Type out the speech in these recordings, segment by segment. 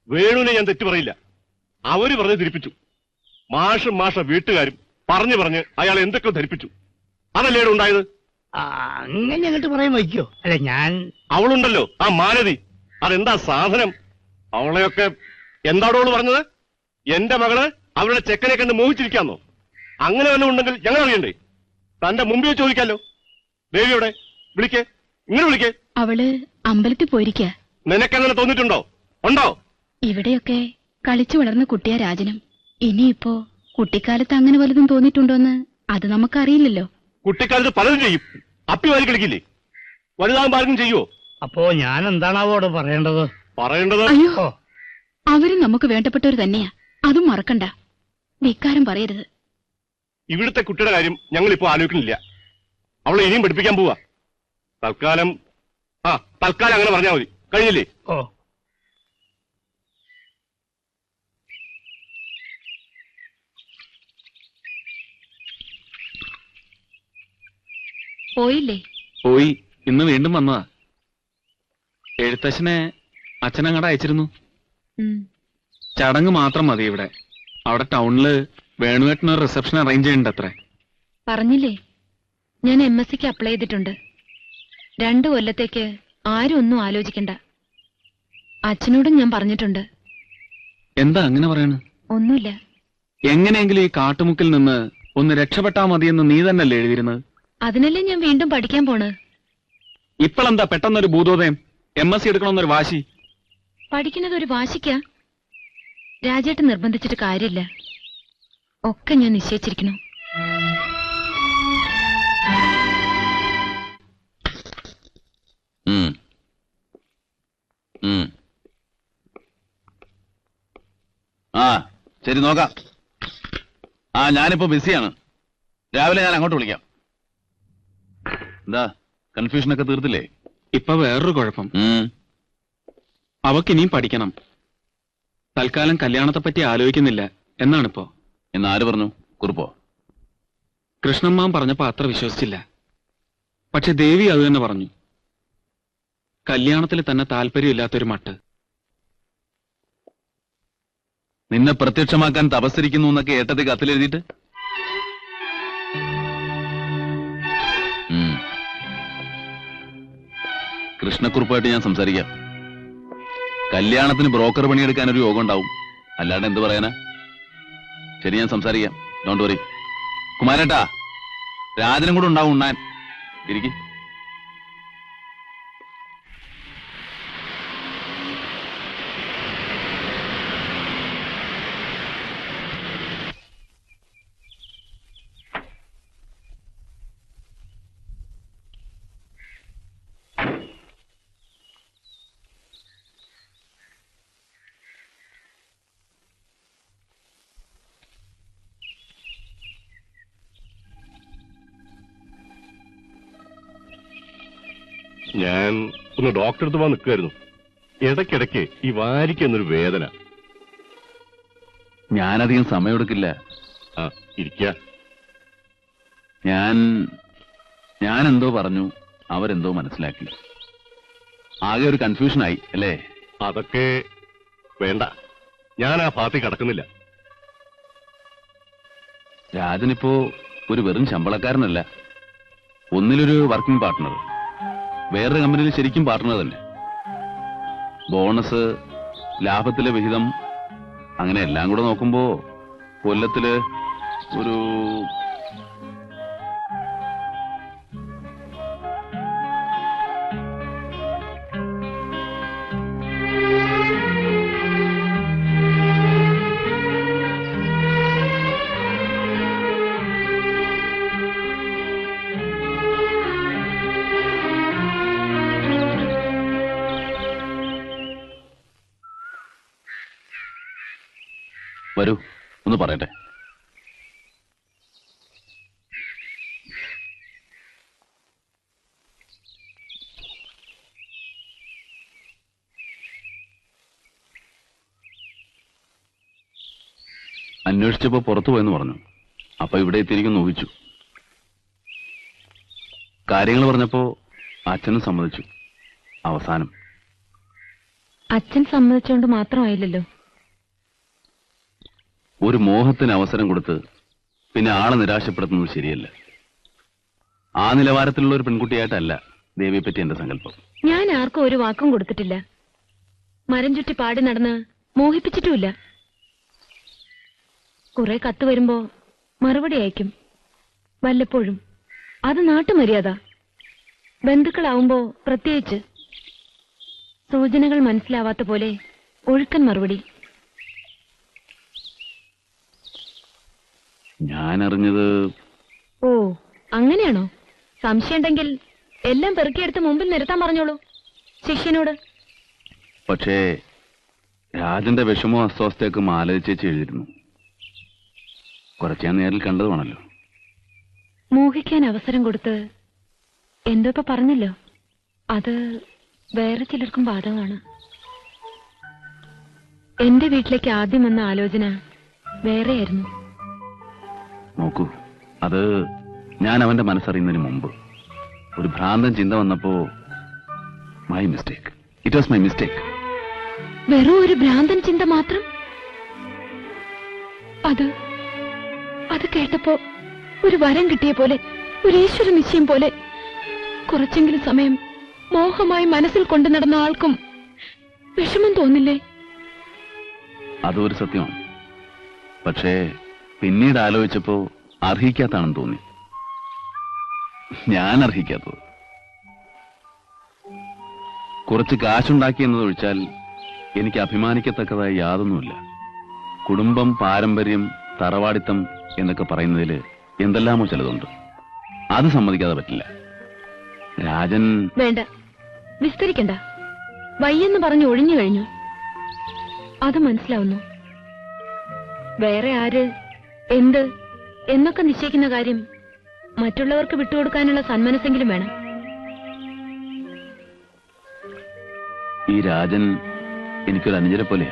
വേണുവിനെ ഞാൻ തെറ്റു പറയില്ല. അവര് പറഞ്ഞ് ധരിപ്പിച്ചു. മാഷ വീട്ടുകാരും പറഞ്ഞ് അയാൾ എന്തൊക്കെ ധരിപ്പിച്ചു. അതല്ലേ ഉണ്ടായത്? അങ്ങനെ അങ്ങോട്ട് പറയാൻ വയ്ക്കോ? അല്ല ഞാൻ അവളുണ്ടല്ലോ ആ മാലതി, അതെന്താ സാധനം? അവളെയൊക്കെ എന്താടോള് പറഞ്ഞത്? എന്റെ മകള് അവരുടെ ചെക്കനെ കണ്ട് മോഹിച്ചിരിക്കാന്നോ? അങ്ങനെ വല്ലതും ഉണ്ടെങ്കിൽ ഞങ്ങൾ അറിയണ്ടേ? തന്റെ മുമ്പിൽ ചോദിക്കാലോ. ദേവിയോടെ വിളിക്കേ, ഇങ്ങനെ വിളിക്കേ. അവള് അമ്പലത്തിൽ പോയിരിക്ക. നിനക്കങ്ങനെ തോന്നിട്ടുണ്ടോ? ഉണ്ടോ? ഇവിടെയൊക്കെ കളിച്ചു വളർന്ന കുട്ടിയാ രാജനും. ഇനിയിപ്പോ കുട്ടിക്കാലത്ത് അങ്ങനെ വല്ലതും തോന്നിയിട്ടുണ്ടോന്ന് അത് നമുക്കറിയില്ലല്ലോ. കുട്ടിക്കാലത്ത് പലതും ചെയ്യും. അപ്പി വാരി കളിക്കില്ലേ? വലുതാകും പാർക്കും ചെയ്യുവോ? അപ്പോ ഞാൻ എന്താണാവോട് പറയേണ്ടത്? അയ്യോ, അവരും നമുക്ക് വേണ്ടപ്പെട്ടവർ തന്നെയാ, അതും മറക്കണ്ട. ധിക്കാരം പറയരുത്. ഇവിടുത്തെ കുട്ടിയുടെ കാര്യം ഞങ്ങൾ ഇപ്പോ ആലോചിക്കുന്നില്ല. അവളെ ഇനിയും പഠിപ്പിക്കാൻ പോവാ. തൽക്കാലം അങ്ങനെ പറഞ്ഞാൽ മതി. കഴിഞ്ഞില്ലേ? പോയില്ലേ? പോയി. ഇന്ന് വീണ്ടും വന്നതാ. എഴുത്തച്ഛനെ അച്ഛനങ്ങടെ അയച്ചിരുന്നു. ചടങ്ങ് മാത്രം മതി ഇവിടെ. അവിടെ ടൗണില് വേണുവേട്ടന് റിസപ്ഷൻ അറേഞ്ച് ചെയ്യണ്ട അത്രേ. പറഞ്ഞില്ലേ, ഞാൻ MSc അപ്ലൈ ചെയ്തിട്ടുണ്ട്. 2 കൊല്ലത്തേക്ക് ആരും ഒന്നും ആലോചിക്കണ്ട. അച്ഛനോടും ഞാൻ പറഞ്ഞിട്ടുണ്ട്. എന്താ അങ്ങനെ പറയണ? ഒന്നുമില്ല. എങ്ങനെയെങ്കിലും ഈ കാട്ടുമുക്കിൽ നിന്ന് ഒന്ന് രക്ഷപ്പെട്ടാ മതിയെന്ന് നീ തന്നെയല്ലേ എഴുതിയിരുന്നത്? അതിനല്ലേ ഞാൻ വീണ്ടും പഠിക്കാൻ പോണ്. ഇപ്പോഴെന്താ പെട്ടെന്നൊരു ഭൂതോദയം? MSc എടുക്കണമെന്നൊരു വാശി? പഠിക്കുന്നത് ഒരു വാശിക്കാ? രാജേട്ടൻ നിർബന്ധിച്ചിട്ട് കാര്യമില്ല. ഒക്കെ ഞാൻ നിശ്ചയിച്ചിരിക്കുന്നു. ശരി, നോക്കാം. ഞാനിപ്പോ ബിസിയാണ്. രാവിലെ ഞാൻ അങ്ങോട്ട് വിളിക്കാം. എന്താ കൺഫ്യൂഷനൊക്കെ തീർത്തില്ലേ? ഇപ്പൊ വേറൊരു കുഴപ്പം. അവക്കിനിയും പഠിക്കണം. തൽക്കാലം കല്യാണത്തെപ്പറ്റി ആലോചിക്കുന്നില്ല എന്നാണിപ്പോ. എന്ന് ആര് പറഞ്ഞു? കുറുപ്പോ? കൃഷ്ണമ്മാൻ പറഞ്ഞപ്പോ അത്ര വിശ്വസിച്ചില്ല. പക്ഷെ ദേവി അത് തന്നെ പറഞ്ഞു. കല്യാണത്തിൽ തന്നെ താല്പര്യമില്ലാത്തൊരു മട്ട്. നിന്നെ പ്രത്യക്ഷമാക്കാൻ തപസ്സിരിക്കുന്നു എന്നൊക്കെ ഏട്ടത്തി കത്തിലെഴുതിയിട്ട്? കൃഷ്ണക്കുറുപ്പായിട്ട് ഞാൻ സംസാരിക്കാം. കല്യാണത്തിന് ബ്രോക്കർ പണിയെടുക്കാൻ ഒരു യോഗം ഉണ്ടാവും. അല്ലാണ്ട് എന്ത് പറയാനാ? ശരി, ഞാൻ സംസാരിക്കാം. Don't worry. കുമാരേട്ടാ, രാജനും കൂടെ ഉണ്ടാവും ഉണ്ണാൻ. ഇരിക്കും. ഞാൻ ഒന്ന് ഡോക്ടറെ അടുത്ത് പോകാൻ നിൽക്കുമായിരുന്നു. ഇടയ്ക്കിടയ്ക്ക് ഈ വാരിക്കുന്നൊരു വേദന. ഞാനധികം സമയമെടുക്കില്ല. ഇരിക്ക. ഞാനെന്തോ പറഞ്ഞു, അവരെന്തോ മനസ്സിലാക്കി. ആകെ ഒരു കൺഫ്യൂഷനായി അല്ലേ? അതൊക്കെ വേണ്ട, ഞാൻ ആ ഭാഗത്തേക്ക് കടക്കുന്നില്ല. രാജനിപ്പോ ഒരു വെറും ശമ്പളക്കാരനല്ല. ഒന്നിലൊരു വർക്കിംഗ് പാർട്ട്ണർ, വേറൊരു കമ്പനിയിൽ ശരിക്കും പാർട്ട്ണർ തന്നെ. ബോണസ്, ലാഭത്തിലെ വിഹിതം, അങ്ങനെ എല്ലാം കൂടെ നോക്കുമ്പോ കൊല്ലത്തില് ഒരു വരൂ, ഒന്ന് പറയട്ടെ. അന്വേഷിച്ചപ്പോ പുറത്തു പോയെന്ന് പറഞ്ഞു. അപ്പൊ ഇവിടെ എത്തിയിരിക്കുന്നു ഊഹിച്ചു. കാര്യങ്ങൾ പറഞ്ഞപ്പോ അച്ഛനും സമ്മതിച്ചു. അവസാനം അച്ഛൻ സമ്മതിച്ചോണ്ട് മാത്രമായില്ലല്ലോ. ഒരു മോഹത്തിന് അവസരം കൊടുത്ത് പിന്നെ ആളെ നിരാശപ്പെടുത്തുന്നത് ശരിയല്ല. ആ നിലവാരത്തിലുള്ള ഒരു പെൺകുട്ടിയായിട്ടല്ല ദേവിയെ പറ്റി എന്റെ സങ്കല്പം. ഞാൻ ആർക്കും ഒരു വാക്കും കൊടുത്തിട്ടില്ല. മരം ചുറ്റി പാടി നടന്ന് മോഹിപ്പിച്ചിട്ടുമില്ല. കുറെ കത്ത് വരുമ്പോ മറുപടി അയക്കും, വല്ലപ്പോഴും. അത് നാട്ടുമര്യാദ. ബന്ധുക്കളാവുമ്പോ പ്രത്യേകിച്ച്. സൂചനകൾ മനസ്സിലാവാത്ത പോലെ ഒഴുക്കൻ മറുപടി. ഞാൻ അറിഞ്ഞത്. ഓ, അങ്ങനെയാണോ? സംശയമുണ്ടെങ്കിൽ എല്ലാം പെറുക്കിയെടുത്ത് മുമ്പിൽ നിരത്താൻ പറഞ്ഞോളൂ ശിഷ്യനോട്. പക്ഷേ രാജന്റെ വിഷമോ അസ്വസ്ഥയൊക്കെ മാലതി ചേച്ചി എഴുതിയിരുന്നു. കുറച്ച് ഞാൻ നേരിൽ കണ്ടതുമാണല്ലോ. മോഹിക്കാൻ അവസരം കൊടുത്ത് എന്തോപ്പ പറഞ്ഞല്ലോ, അത് വേറെ ചിലർക്കും ബാധകമാണ്. എന്റെ വീട്ടിലേക്ക് ആദ്യം വന്ന ആലോചന വേറെയായിരുന്നു. നോക്കൂ, അത് ഞാൻ അവന്റെ മനസ്സറിയുന്നതിന് മുമ്പ് ഒരു ഭ്രാന്തൻ ചിന്ത വന്നപ്പോ my mistake. It was my mistake. വെറും ഒരു ഭ്രാന്തൻ ചിന്ത മാത്രം? അത് കേട്ടപ്പോ ഒരു വരം കിട്ടിയ പോലെ, ഒരു ഈശ്വര നിശ്ചയം പോലെ. കുറച്ചെങ്കിലും സമയം മോഹമായി മനസ്സിൽ കൊണ്ടു നടന്ന ആൾക്കും വിഷമം തോന്നില്ലേ? അതൊരു സത്യമാണ്. പക്ഷേ പിന്നീട് ആലോചിച്ചപ്പോ അർഹിക്കാത്താണെന്ന് തോന്നി. ഞാൻ അർഹിക്കാത്തത്. കുറച്ച് കാശുണ്ടാക്കി എന്നതൊഴിച്ചാൽ എനിക്ക് അഭിമാനിക്കത്തക്കതായി യാതൊന്നുമില്ല. കുടുംബം, പാരമ്പര്യം, തറവാടിത്തം എന്നൊക്കെ പറയുന്നതിൽ എന്തെല്ലാമോ ചിലതുണ്ട്. അത് സമ്മതിക്കാതെ പറ്റില്ല. രാജൻ. വേണ്ട, വിസ്തരിക്കണ്ട. വയ്യെന്ന് പറഞ്ഞു ഒഴിഞ്ഞു കഴിഞ്ഞു. അത് മനസ്സിലാവുന്നു. വേറെ ആര്, എന്ത് എന്നൊക്കെ നിശ്ചയിക്കുന്ന കാര്യം മറ്റുള്ളവർക്ക് വിട്ടുകൊടുക്കാനുള്ള സന്മനസ്സെങ്കിലും വേണം. ഈ രാജൻ എനിക്കൊരു അനുജനെ പോലെ.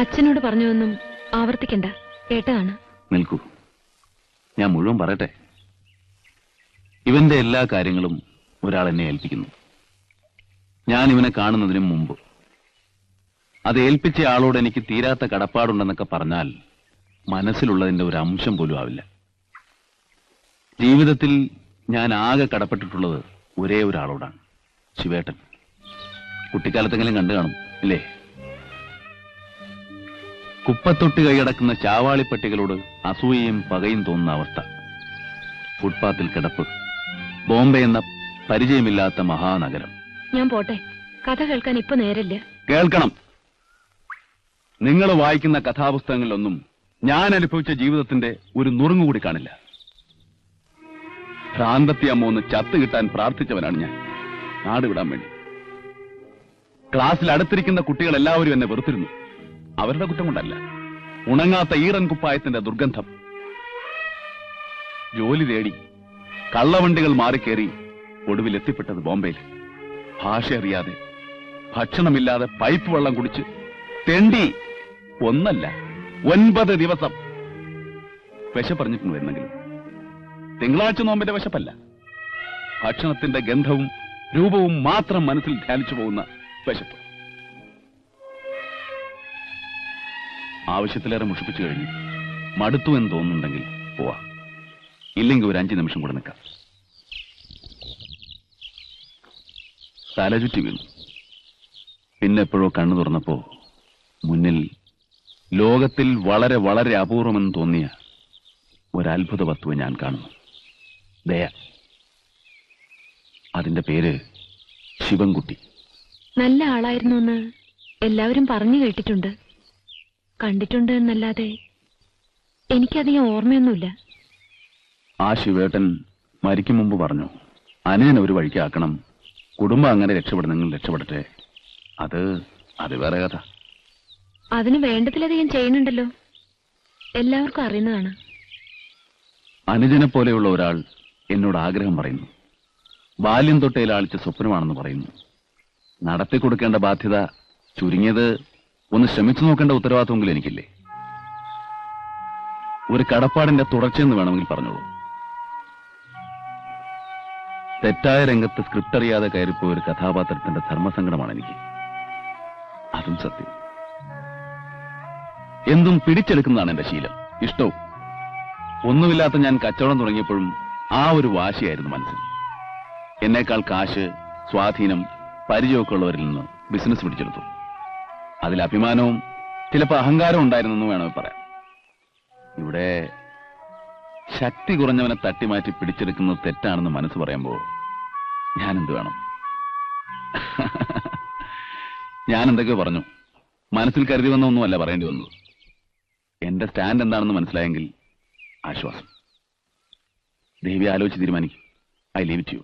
അച്ഛനോട് പറഞ്ഞതൊന്നും ആവർത്തിക്കണ്ട, കേട്ടതാണ്. നിൽക്കൂ, ഞാൻ മുഴുവൻ പറയട്ടെ. ഇവന്റെ എല്ലാ കാര്യങ്ങളും ഒരാൾ എന്നെ ഏൽപ്പിക്കുന്നു. ഞാൻ ഇവനെ കാണുന്നതിന് മുമ്പ്. അത് ഏൽപ്പിച്ച ആളോട് എനിക്ക് തീരാത്ത കടപ്പാടുണ്ടെന്നൊക്കെ പറഞ്ഞാൽ മനസ്സിലുള്ളതിന്റെ ഒരു അംശം പോലും ആവില്ല. ജീവിതത്തിൽ ഞാൻ ആകെ കടപ്പെട്ടിട്ടുള്ളത് ഒരേ ഒരാളോടാണ്, ശിവേട്ടൻ. കുട്ടിക്കാലത്തെങ്കിലും കണ്ടു കാണും ഇല്ലേ? കുപ്പത്തൊട്ടി കൈയടക്കുന്ന ചാവാളിപ്പട്ടികളോട് അസൂയയും പകയും തോന്നുന്ന അവസ്ഥ. ഫുട്പാത്തിൽ കിടപ്പ്. ബോംബെ എന്ന പരിചയമില്ലാത്ത മഹാനഗരം. ഞാൻ പോട്ടെ, കഥ കേൾക്കാൻ ഇപ്പൊ നേരല്ല. കേൾക്കണം. നിങ്ങൾ വായിക്കുന്ന കഥാപുസ്തകങ്ങളിലൊന്നും ഞാൻ അനുഭവിച്ച ജീവിതത്തിന്റെ ഒരു നുറുങ്ങുകൂടി കാണില്ല. ഭ്രാന്തത്തിയമ്മ ഒന്ന് ചത്തു കിട്ടാൻ പ്രാർത്ഥിച്ചവനാണ് ഞാൻ, നാട് വിടാൻ വേണ്ടി. ക്ലാസ്സിൽ അടുത്തിരിക്കുന്ന കുട്ടികൾ എല്ലാവരും എന്നെ വെറുത്തിരുന്നു. അവരുടെ കുറ്റം കൊണ്ടല്ല, ഉണങ്ങാത്ത ഈറൻ കുപ്പായത്തിന്റെ ദുർഗന്ധം. ജോലി തേടി കള്ളവണ്ടികൾ മാറിക്കേറി ഒടുവിൽ എത്തിപ്പെട്ടത് ബോംബെയിൽ. ഭാഷ അറിയാതെ, ഭക്ഷണമില്ലാതെ, പൈപ്പ് വെള്ളം കുടിച്ച് തെണ്ടി ഒന്നല്ല 9 ദിവസം. വിശപ്പറിഞ്ഞിട്ടുണ്ട് എന്നെങ്കിലും. തിങ്കളാഴ്ച നോമ്പിന്റെ വിശപ്പല്ല, ഭക്ഷണത്തിന്റെ ഗന്ധവും രൂപവും മാത്രം മനസ്സിൽ ധ്യാനിച്ചു പോകുന്ന വിശപ്പ്. ആവശ്യത്തിലേറെ മുഷിപ്പിച്ചു കഴിഞ്ഞു. മടുത്തു എന്ന് തോന്നുന്നുണ്ടെങ്കിൽ പോവാ, ഇല്ലെങ്കിൽ ഒരു 5 നിമിഷം കൂടെ നിൽക്കാം. തലചുറ്റി വീണു. പിന്നെപ്പോഴോ കണ്ണു തുറന്നപ്പോ മുന്നിൽ ലോകത്തിൽ വളരെ വളരെ അപൂർവമെന്ന് തോന്നിയ ഒരത്ഭുത വസ്തുവെ ഞാൻ കാണുന്നു. ദയ. അതിന്റെ പേര് ശിവൻകുട്ടി. നല്ല ആളായിരുന്നു എന്ന് എല്ലാവരും പറഞ്ഞു കേട്ടിട്ടുണ്ട്. കണ്ടിട്ടുണ്ട് എന്നല്ലാതെ എനിക്കധികം ഓർമ്മയൊന്നുമില്ല. ആ ശിവേട്ടൻ മരിക്കും മുമ്പ് പറഞ്ഞു, അനുജനെ ഒരു വഴിക്കാക്കണം, കുടുംബം അങ്ങനെ രക്ഷപ്പെടുന്നെങ്കിൽ രക്ഷപ്പെടട്ടെ. അത് വേറെ കഥ. അതിന് വേണ്ടതിലധികം ചെയ്യുന്നുണ്ടല്ലോ, എല്ലാവർക്കും അറിയുന്നതാണ്. അനുജനെ പോലെയുള്ള ഒരാൾ എന്നോട് ആഗ്രഹം പറയുന്നു. ബാല്യം തൊട്ടേ ലാളിച്ച സ്വപ്നമാണെന്ന് പറയുന്നു. നടത്തി കൊടുക്കേണ്ട ബാധ്യത, ചുരുങ്ങിയത് ഒന്ന് ശ്രമിച്ചു നോക്കേണ്ട ഉത്തരവാദിത്വമെങ്കിലും എനിക്കില്ലേ? ഒരു കടപ്പാടിന്റെ തുടർച്ചയെന്ന് വേണമെങ്കിൽ പറഞ്ഞോളൂ. തെറ്റായ രംഗത്ത് സ്ക്രിപ്റ്റ് അറിയാതെ കയറിപ്പോയ ഒരു കഥാപാത്രത്തിന്റെ ധർമ്മസങ്കടമാണ് എനിക്ക്. അതും സത്യം. എന്തും പിടിച്ചെടുക്കുന്നതാണ് എന്റെ ശീലം, ഇഷ്ടവും. ഒന്നുമില്ലാത്ത ഞാൻ കച്ചവടം തുടങ്ങിയപ്പോഴും ആ ഒരു വാശിയായിരുന്നു മനസ്സിൽ. എന്നേക്കാൾ കാശ്, സ്വാധീനം, പരിചയമൊക്കെ ഉള്ളവരിൽ നിന്ന് ബിസിനസ് പിടിച്ചെടുത്തു. അതിൽ അഭിമാനവും ചിലപ്പോൾ അഹങ്കാരവും ഉണ്ടായിരുന്നെന്ന് വേണമെങ്കിൽ പറയാം. ഇവിടെ ശക്തി കുറഞ്ഞവനെ തട്ടിമാറ്റി പിടിച്ചെടുക്കുന്നത് തെറ്റാണെന്ന് മനസ്സ് പറയുമ്പോൾ ഞാനെന്ത് വേണം? ഞാൻ എന്തൊക്കെയോ പറഞ്ഞു, മനസ്സിൽ കരുതി വന്നൊന്നുമല്ല പറയേണ്ടി വന്നത്. എന്റെ സ്റ്റാൻഡ് എന്താണെന്ന് മനസ്സിലായെങ്കിൽ ആശ്വാസം. ദേവി ആലോചിച്ച് തീരുമാനിക്കും. I leave it you.